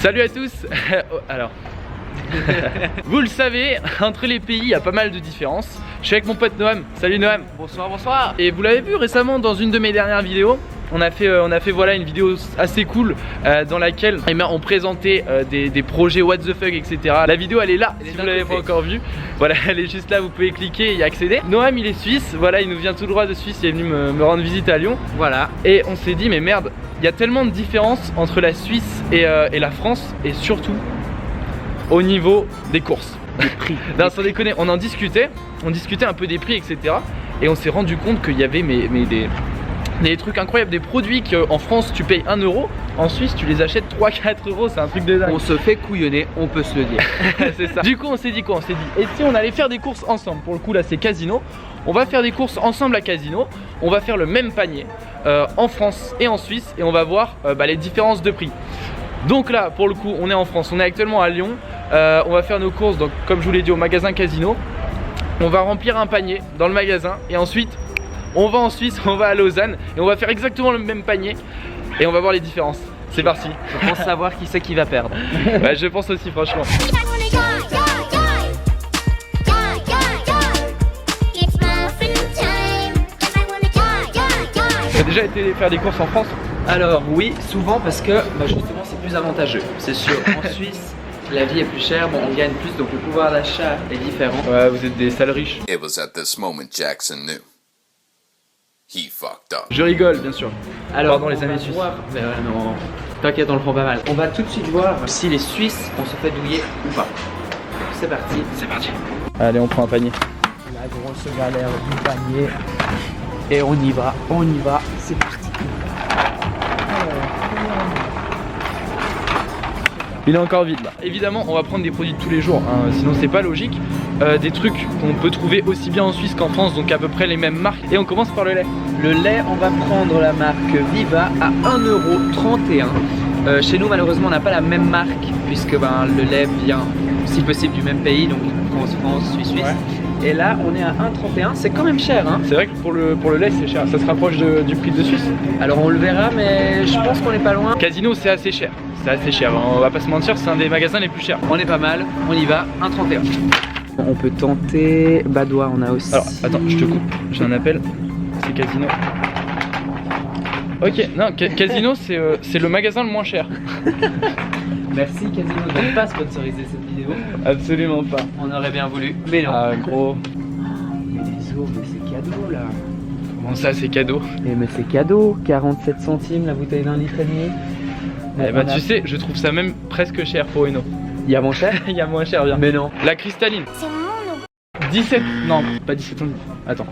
Salut à tous. Alors, vous le savez, entre les pays il y a pas mal de différences. Je suis avec mon pote Noam. Salut Noam. Bonsoir, bonsoir. Et vous l'avez vu récemment dans une de mes dernières vidéos. On a fait voilà une vidéo assez cool dans laquelle on présentait des projets what the fuck, etc. La vidéo elle est là, si vous l'avez pas encore vue. Voilà, elle est juste là, vous pouvez cliquer et y accéder. Noam il est suisse, voilà, il nous vient tout droit de Suisse, il est venu me rendre visite à Lyon. Voilà. Et on s'est dit mais merde, il y a tellement de différences entre la Suisse et la France, et surtout au niveau des courses. Des prix. Non, sans déconner, on discutait un peu des prix, etc. Et on s'est rendu compte qu'il y avait des trucs incroyables, des produits qu'en France tu payes 1 euro, en Suisse tu les achètes 3-4 euros, c'est un truc de dingue. On se fait couillonner, on peut se le dire. C'est ça. Du coup on s'est dit quoi? On s'est dit, et si on allait faire des courses ensemble? Pour le coup là c'est Casino. On va faire des courses ensemble à Casino. On va faire le même panier en France et en Suisse, et on va voir les différences de prix. Donc là pour le coup on est en France, on est actuellement à Lyon. On va faire nos courses, donc comme je vous l'ai dit, au magasin Casino. On va remplir un panier dans le magasin et ensuite on va en Suisse, on va à Lausanne et on va faire exactement le même panier et on va voir les différences. C'est parti. Je pense savoir qui c'est qui va perdre. Ouais, je pense aussi franchement. Tu as déjà été faire des courses en France? Alors oui, souvent parce que justement c'est plus avantageux. C'est sûr, en Suisse la vie est plus chère, bon on gagne plus donc le pouvoir d'achat est différent. Ouais, vous êtes des sales riches. It was at this moment Jackson knew. He fucked up. Je rigole bien sûr. Alors pardon les amis suisses. Mais non, t'inquiète, on le prend pas mal. On va tout de suite voir si les Suisses on se fait douiller ou pas. C'est parti. C'est parti. Allez, on prend un panier. La grosse galère du panier. Et on y va, c'est parti. Il est encore vide là. Évidemment on va prendre des produits de tous les jours, hein, sinon c'est pas logique. Des trucs qu'on peut trouver aussi bien en Suisse qu'en France, donc à peu près les mêmes marques. Et on commence par le lait. Le lait, on va prendre la marque Viva à 1,31 €. Chez nous malheureusement on n'a pas la même marque, puisque le lait vient si possible du même pays, donc France, Suisse. Ouais. Et là on est à 1,31 €, c'est quand même cher hein. C'est vrai que pour le lait c'est cher, ça se rapproche du prix de Suisse. Alors on le verra, mais je pense qu'on n'est pas loin. Casino c'est assez cher, on va pas se mentir, c'est un des magasins les plus chers. On est pas mal, on y va, 1,31 €. On peut tenter Badois, on a aussi. Alors attends, je te coupe, j'ai un appel, c'est Casino. Ok, non, Casino c'est le magasin le moins cher. Merci Casino de ne pas sponsoriser cette vidéo. Absolument pas. On aurait bien voulu, mais non. Ah gros. Mais les os, mais c'est cadeau là. Comment ça c'est cadeau? Mais c'est cadeau, 47 centimes la bouteille d'1,5 litre. Eh bah tu sais, je trouve ça même presque cher pour une eau. Il y a moins cher? Il y a moins cher bien. Mais non. La cristalline. C'est mon nom. 17. Non, pas 17 centimes. Attends.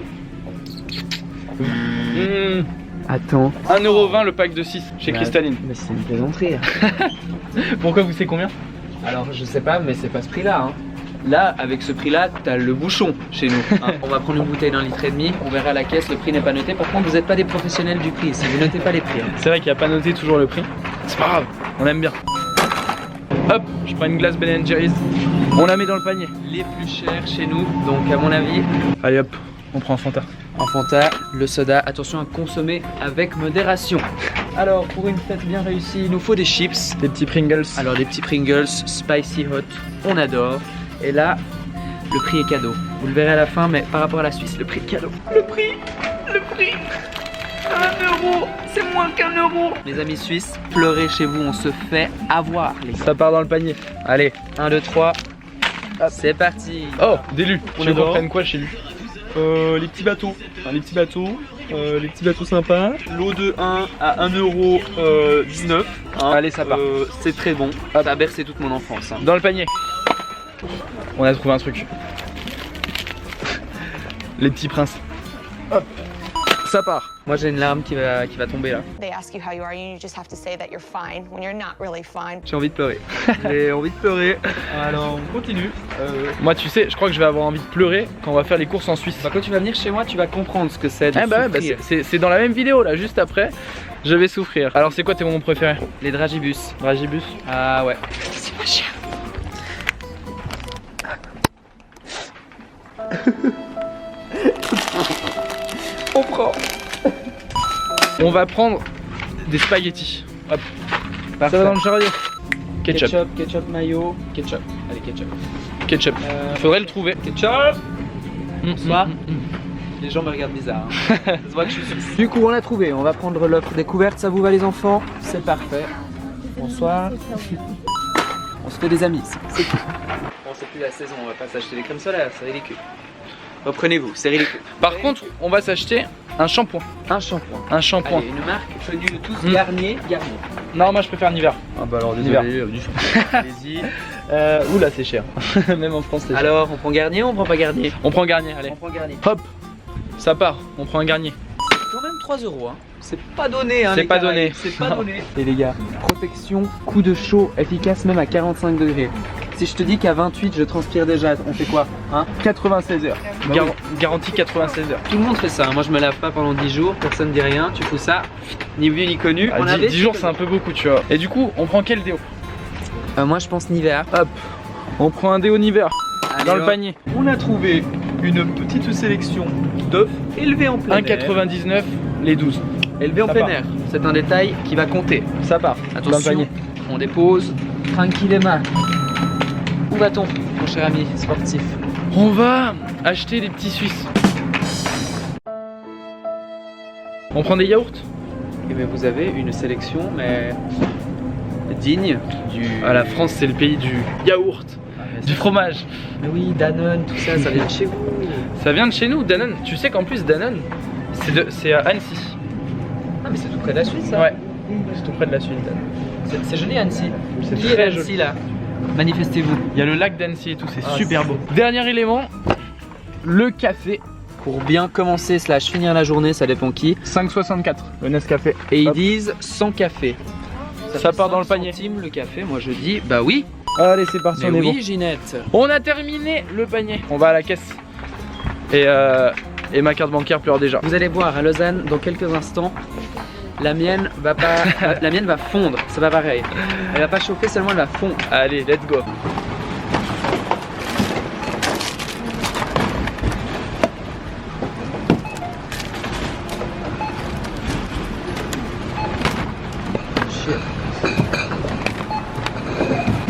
Attends. 1,20 € le pack de 6 chez Cristalline. Mais c'est une plaisanterie. Pourquoi vous savez combien? Alors je sais pas, mais c'est pas ce prix là hein. Là, avec ce prix là, t'as le bouchon chez nous hein. On va prendre une bouteille d'1,5 litre, on verra à la caisse, le prix n'est pas noté. Par contre vous n'êtes pas des professionnels du prix, si vous notez pas les prix hein. C'est vrai qu'il n'y a pas noté toujours le prix. C'est pas grave, on aime bien. Hop, je prends une glace Ben & Jerry's. On la met dans le panier. Les plus chers chez nous, donc à mon avis. Allez hop, on prend un Fanta. En Fanta, le soda, attention à consommer avec modération. Alors pour une fête bien réussie, il nous faut des chips. Des petits Pringles. Alors des petits Pringles, spicy hot, on adore. Et là, le prix est cadeau. Vous le verrez à la fin, mais par rapport à la Suisse, le prix est cadeau. Le prix 1 €, c'est moins qu'1 €. Les amis suisses, pleurez chez vous, on se fait avoir les gars. Ça part dans le panier. Allez, 1, 2, 3, c'est parti. Oh, des lus. On Tu adore. prennent quoi chez lui? Les petits bateaux, les petits bateaux sympas. L'eau de 1 à 1,19 €. Allez, ça part. C'est très bon, ça a bercé toute mon enfance hein. Dans le panier. On a trouvé un truc. Les petits princes. Hop. Ça part. Moi j'ai une larme qui va tomber là. They ask you how you are, you just have to say that you're fine when you're not really fine. J'ai envie de pleurer. J'ai envie de pleurer. Alors on continue. Moi tu sais, je crois que je vais avoir envie de pleurer quand on va faire les courses en Suisse. Quand tu vas venir chez moi, tu vas comprendre ce que c'est de souffrir. C'est dans la même vidéo là, juste après. Je vais souffrir. Alors c'est quoi tes moments préférés? Les dragibus. Dragibus. Ah ouais. C'est pas cher. On prend. On va prendre des spaghettis. Hop. Ça va dans le chariot. Ketchup. Ketchup mayo, ketchup. Allez, ketchup. Ketchup. Faudrait le trouver. Ketchup. Bonsoir. Les gens me regardent bizarre. Hein. Ça se voit que je suis suisse. Du coup, on l'a trouvé. On va prendre l'offre découverte. Ça vous va, les enfants? C'est parfait. Bonsoir. On se fait des amis. C'est tout. Bon, c'est plus la saison. On va pas s'acheter des crèmes solaires. C'est ridicule. Reprenez-vous. C'est ridicule. Par contre, on va s'acheter un shampoing. Un shampoing. Un shampoing. Allez, une marque connue de tous. Garnier. Garnier. Non, moi je préfère Nivea. Ah bah alors Nivea. désolé, du shampoing. Allez-y. Oula, c'est cher. Même en France, c'est cher. Alors, on prend Garnier ou on prend pas Garnier? On prend Garnier, allez. On prend Garnier. Hop, ça part. On prend un Garnier. C'est quand même 3 €. Hein. C'est pas donné. Hein, C'est les pas Caraïbes. donné. C'est pas donné. Et les gars, protection, coup de chaud, efficace même à 45 degrés. Si je te dis qu'à 28 je transpire déjà, on fait quoi hein? 96 heures. Bah oui. Garantie 96 heures. Tout le monde fait ça. Moi je me lave pas pendant 10 jours, personne dit rien. Tu fous ça, ni vu ni connu. Ah, 10 jours, c'est un peu beaucoup, tu vois. Et du coup, on prend quel déo? Moi je pense Nivea. Hop, on prend un déo Nivea Allez, dans le hop. panier. On a trouvé une petite sélection d'œufs élevés en plein air. 1,99 les 12. Élevé en Ça plein part. air. C'est un détail qui va compter. Ça part. Dans le Attention, panier. on dépose tranquillement. Où va-t-on, mon cher ami sportif? On va acheter des petits Suisses. On prend des yaourts? Eh bien, vous avez une sélection, mais digne du. Ah, la France, c'est le pays du yaourt, du fromage. Mais oui, Danone, tout ça, ça vient de chez vous. Ça vient de chez nous, Danone. Tu sais qu'en plus, Danone, c'est à Annecy. Ah, mais c'est tout près de la Suisse, ça. Ouais, c'est tout près de la Suisse, Danone. C'est joli, Annecy. C'est Qui très est Annecy, joli. là? Manifestez-vous. Il y a le lac d'Annecy et tout, c'est Ah, super c'est beau. Dernier élément, le café. Pour bien commencer / finir la journée, ça dépend qui. 5,64 le Nescafé. Et ils Hop. disent sans café. Ça fait part dans le 5 panier. centimes le café, moi je dis bah oui. Allez, c'est parti, Mais on est oui, bon. Ginette. On a terminé le panier. On va à la caisse. Et ma carte bancaire pleure déjà. Vous allez voir à Lausanne dans quelques instants. La mienne va pas. La mienne va fondre, c'est pas pareil. Elle va pas chauffer, seulement elle va fondre. Allez, let's go.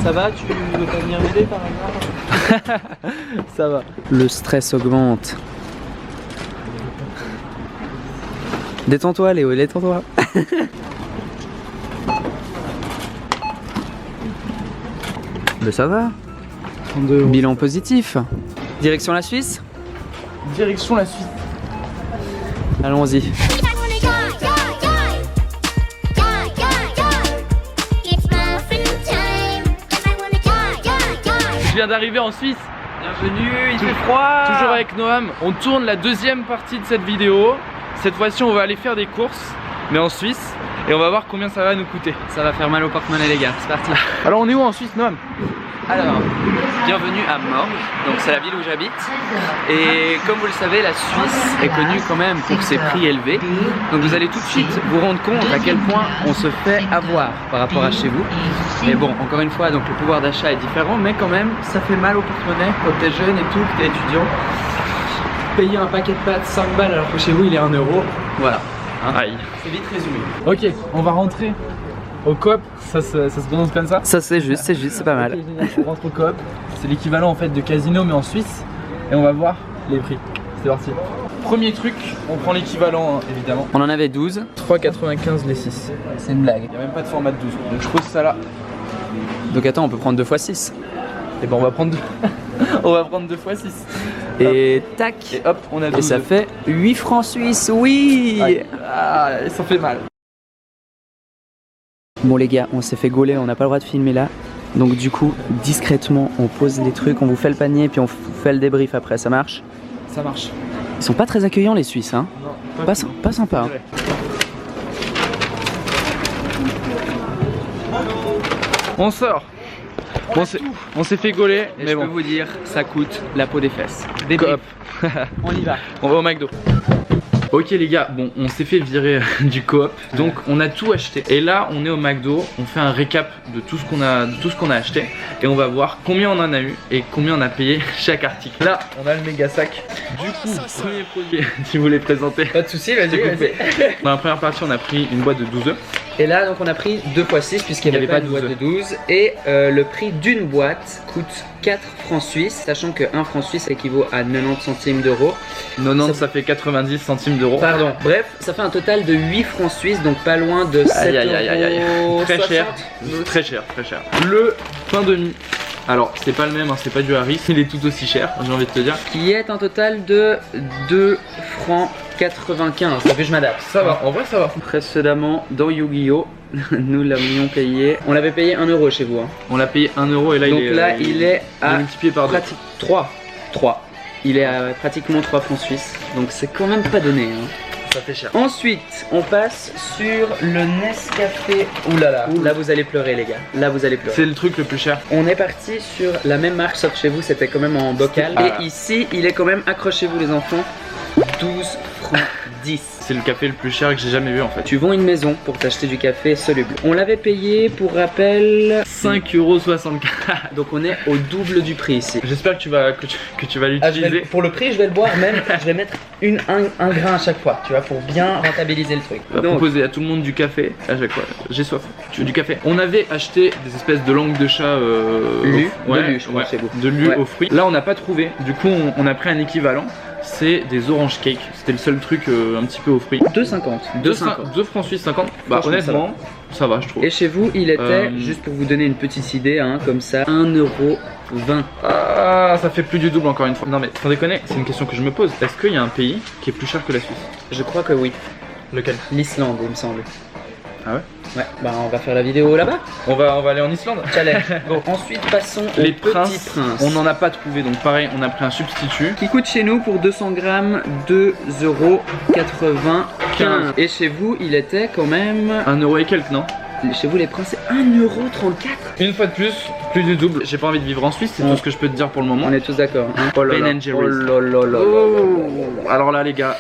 Ça va, tu veux pas venir m'aider par hasard? Ça va. Le stress augmente. Détends-toi Léo, détends-toi. Mais ça va. 32 €. Bilan positif. Direction la Suisse. Direction la Suisse. Allons-y. Je viens d'arriver en Suisse. Bienvenue, il fait froid. Toujours avec Noam. On tourne la deuxième partie de cette vidéo. Cette fois-ci, on va aller faire des courses, mais en Suisse. Et on va voir combien ça va nous coûter. Ça va faire mal au porte-monnaie les gars, c'est parti. Alors, on est où en Suisse, Noam? Alors, bienvenue à Morges, donc c'est la ville où j'habite. Et comme vous le savez, la Suisse est connue quand même pour ses prix élevés. Donc vous allez tout de suite vous rendre compte à quel point on se fait avoir par rapport à chez vous. Mais bon, encore une fois, donc le pouvoir d'achat est différent, mais quand même, ça fait mal au porte-monnaie quand t'es jeune et tout, que t'es étudiant. Payer un paquet de pâtes 5 balles alors que chez vous il est 1 €. Voilà. Hein. Aïe. C'est vite résumé. Ok, on va rentrer au coop. Ça se prononce comme ça? Ça c'est juste, c'est pas mal. Ok, génial. On rentre au coop. C'est l'équivalent en fait de casino, mais en Suisse. Et on va voir les prix. C'est parti. Premier truc, on prend l'équivalent hein, évidemment. On en avait 12. 3,95 les 6. C'est une blague. Il n'y a même pas de format de 12. Donc je pose ça là. Donc attends, on peut prendre 2 x 6. Et ben on va prendre 2. On va prendre 2 x 6. Et tac. Et hop, on a 12. Et ça fait 8 francs suisses, oui. Aïe. Ah, ça fait mal. Bon les gars, on s'est fait gauler, on n'a pas le droit de filmer là. Donc du coup, discrètement, on pose les trucs, on vous fait le panier, puis on vous fait le débrief après, ça marche? Ça marche. Ils sont pas très accueillants les Suisses, hein? Non, Pas sympa. Hein. On sort. On s'est fait gauler, Et mais je bon. peux vous dire, ça coûte la peau des fesses. Des Coop. on y va. On va au McDo. Ok les gars, bon on s'est fait virer du coop, donc on a tout acheté. Et là on est au McDo, on fait un récap de tout ce qu'on a acheté et on va voir combien on en a eu et combien on a payé chaque article. Là on a le méga sac. Du coup, premier produit, tu voulais présenter. Pas de soucis, vas-y. Dans la première partie on a pris une boîte de 12 œufs. Et là donc on a pris 2 x 6 puisqu'il n'y avait pas de boîte de 12. Et le prix d'une boîte coûte 4 francs suisses, sachant que 1 franc suisse équivaut à 90 centimes d'euros. 90 ça fait 90 centimes d'euros. Pardon, bref, ça fait un total de 8 francs suisses, donc pas loin de 7 euros. Très cher, très cher, très cher. Le pain de mie. Alors c'est pas le même, hein, c'est pas du Harris, il est tout aussi cher, j'ai envie de te dire. Qui est un total de 2 francs 95. T'as vu, je m'adapte. Ça va, en vrai ça va. Précédemment dans Yu-Gi-Oh! Nous l'avions payé. On l'avait payé 1 euro chez vous. Hein. On l'a payé 1 euro et là donc il est. Là il est à multiplié par 2. 3. Il est à pratiquement 3 francs suisses. Donc c'est quand même pas donné. Hein. Ça fait cher. Ensuite, on passe sur le Nescafé. Ouh là là, là vous allez pleurer les gars. Là vous allez pleurer. C'est le truc le plus cher. On est parti sur la même marque sauf chez vous c'était quand même en bocal. Et ici il est quand même, accrochez-vous les enfants, 12 francs 10. C'est le café le plus cher que j'ai jamais vu en fait. Tu vends une maison pour t'acheter du café soluble. On l'avait payé pour rappel 5,64€. Donc on est au double du prix ici. J'espère que tu vas l'utiliser. Pour le prix je vais le boire même. Je vais mettre un grain à chaque fois, tu vois, pour bien rentabiliser le truc. On va proposer à tout le monde du café à chaque fois. J'ai soif. Tu veux du café? On avait acheté des espèces de langues de chat Lu, je crois, chez vous. De lu aux fruits. Là on n'a pas trouvé. Du coup on a pris un équivalent. C'est des orange cake. C'était le seul truc un petit peu aux fruits. 2,50. 2 francs suisses 50. Bah honnêtement, ça va je trouve. Et chez vous il était, juste pour vous donner une petite idée, hein, comme ça, 1,20€. Ah, ça fait plus du double encore une fois. Non mais sans déconner, c'est une question que je me pose. Est-ce qu'il y a un pays qui est plus cher que la Suisse? Je crois que oui. Lequel? L'Islande il me semble. Ah ouais? Ouais, bah on va faire la vidéo là-bas. On va aller en Islande. Challenge. Bon, ensuite passons les au Petit Prince. On n'en a pas trouvé, donc pareil, on a pris un substitut. Qui coûte chez nous pour 200 grammes 2,95€. Et chez vous, il était quand même 1 euro et quelques, non? Chez vous, les princes, c'est 1,34€. Une fois de plus du double. J'ai pas envie de vivre en Suisse, c'est tout ce que je peux te dire pour le moment. On est tous d'accord. Hein. Oh là là. Alors là, les gars,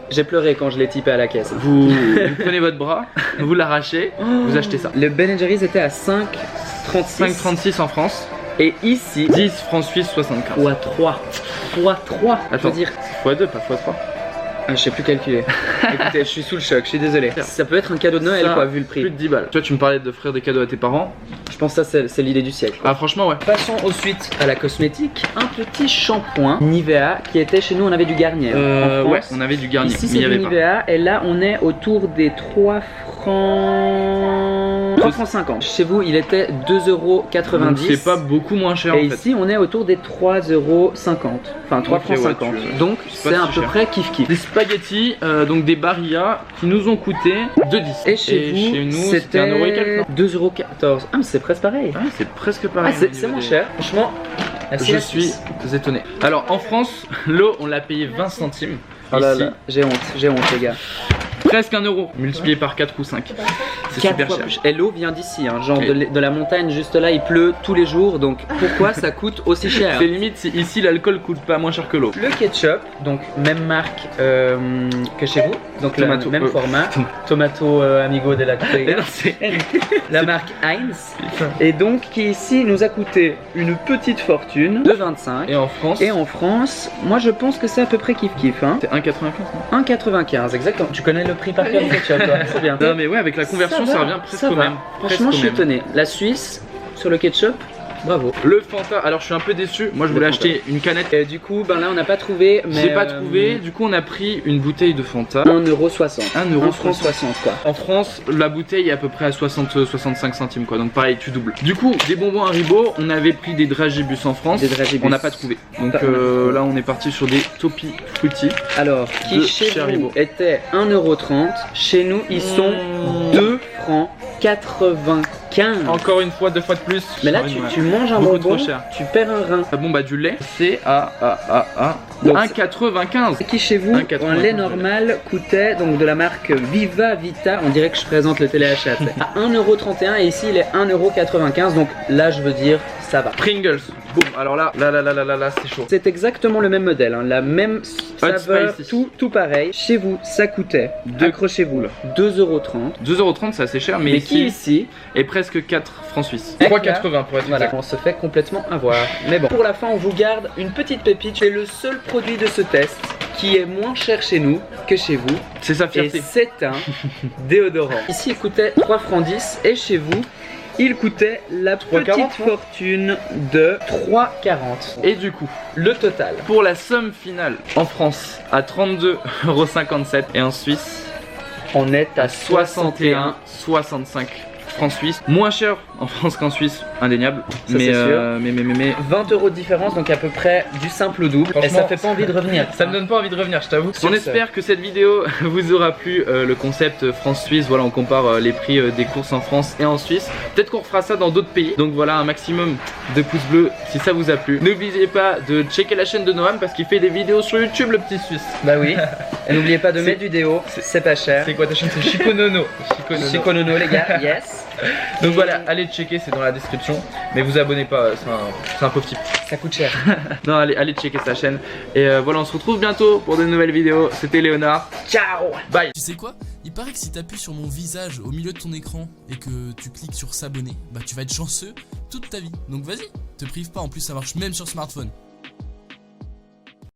j'ai pleuré quand je l'ai typé à la caisse. Vous prenez votre bras, vous l'arrachez, vous achetez ça. Le Ben & Jerry's était à 5,36. 5,36 en France. Et ici 10 francs suisses 75. Fois 3. Attends, je veux dire fois 2, pas fois 3. Je sais plus calculer. Écoutez, je suis sous le choc, je suis désolé. Ça peut être un cadeau de Noël quoi, vu le prix. Plus de 10 balles. Toi tu me parlais d'offrir des cadeaux à tes parents. Je pense que ça c'est l'idée du siècle. Ah franchement ouais. Passons ensuite à la cosmétique. Un petit shampoing Nivea qui était chez nous, on avait du Garnier. Ouais, on avait du Garnier. Ici c'est du Nivea et là on est autour des 3 francs 50. Chez vous il était 2,90€. C'est pas beaucoup moins cher. Et ici on est autour des 3,50€. Enfin 3 francs 50. Donc c'est à peu près kiff. Des spaghettis, donc des Barilla qui nous ont coûté 2,10. Et chez nous c'était 1 euro et quelques. 2,14€. Ah mais c'est presque pareil. Ah c'est presque pareil. Ah c'est moins cher. Franchement, je suis étonné. Alors en France, l'eau on l'a payé 20 centimes. Oh là là, j'ai honte les gars. Presque 1 euro, multiplié par 4 ou 5. C'est super cher. Et l'eau vient d'ici, hein, genre de la montagne juste là, il pleut tous les jours, donc pourquoi ça coûte aussi cher? C'est limite si ici l'alcool coûte pas moins cher que l'eau. Le ketchup, donc même marque que chez vous, donc le même format, Tomato Amigo de la la marque Heinz, et donc qui ici nous a coûté une petite fortune de 25. Et en France, moi je pense que c'est à peu près kiff. Hein. C'est 1,95. 1,95 exactement. Tu connais le prix par cœur du ketchup, toi. C'est bien. Non mais ouais, avec la conversion ça revient presque au même. Franchement je suis étonné. La Suisse sur le ketchup, bravo. Le Fanta, alors je suis un peu déçu. Moi je voulais acheter une canette. Et du coup ben là on n'a pas trouvé. J'ai pas trouvé, du coup on a pris une bouteille de Fanta. 1,60€. 1,60€ quoi. En France la bouteille est à peu près à 65 centimes quoi, donc pareil tu doubles. Du coup des bonbons Haribo, on avait pris des dragibus en France. On n'a pas trouvé. Donc là on est parti sur des Topi Fruity. Alors qui chez vous était 1,30€, chez nous ils sont 2 francs 95. Encore une fois, 2 fois de plus. Mais là tu manges un bonbon, tu perds un rein. Ah bon bah du lait, c'est à 1,95. Qui chez vous, un lait normal coûtait donc de la marque Viva Vita, on dirait que je présente le téléachat, à 1,31€ et ici il est 1,95€, donc là je veux dire ça va. Pringles, boum, alors là c'est chaud. C'est exactement le même modèle, hein, la même saveur, tout pareil. Chez vous ça coûtait, accrochez-vous, 2,30€. 2,30€ c'est assez cher, mais qui ici est presque 4 francs suisses. 3,80 pour être exact. On se fait complètement avoir. Mais bon, pour la fin on vous garde une petite pépite, c'est le seul produit de ce test qui est moins cher chez nous que chez vous. C'est sa Et fierté. c'est un déodorant. Ici il coûtait 3 francs 10 et chez vous il coûtait la 3,40, petite fortune de 3,40. Et du coup, Le total. pour la somme finale en France à 32,57€ et en Suisse On est à 61,65 francs suisses. Moins cher en France qu'en Suisse, indéniable. Ça, c'est sûr. Mais 20 € de différence, donc à peu près du simple au double. Et Franchement, ça fait pas envie de revenir. ça me donne pas envie de revenir, je t'avoue. Sur On ce. espère que cette vidéo vous aura plu, le concept France-Suisse. Voilà, on compare les prix des courses en France et en Suisse. Peut-être qu'on refera ça dans d'autres pays. Donc voilà, un maximum de pouces bleus si ça vous a plu. N'oubliez pas de checker la chaîne de Noam parce qu'il fait des vidéos sur YouTube, le petit Suisse. Bah oui. Et n'oubliez pas de C'est- mettre du déo, c'est pas cher. C'est quoi ta chaîne? C'est Chiconono. Chiconono les gars, yes. Donc voilà, allez checker, c'est dans la description. Mais vous abonnez pas, c'est un pauvre type. Ça coûte cher. Non, allez checker sa chaîne. Et voilà, on se retrouve bientôt pour de nouvelles vidéos. C'était Léonard. Ciao. Bye. Tu sais quoi? Il paraît que si t'appuies sur mon visage au milieu de ton écran et que tu cliques sur s'abonner, bah tu vas être chanceux toute ta vie. Donc vas-y, te prive pas, en plus ça marche même sur smartphone.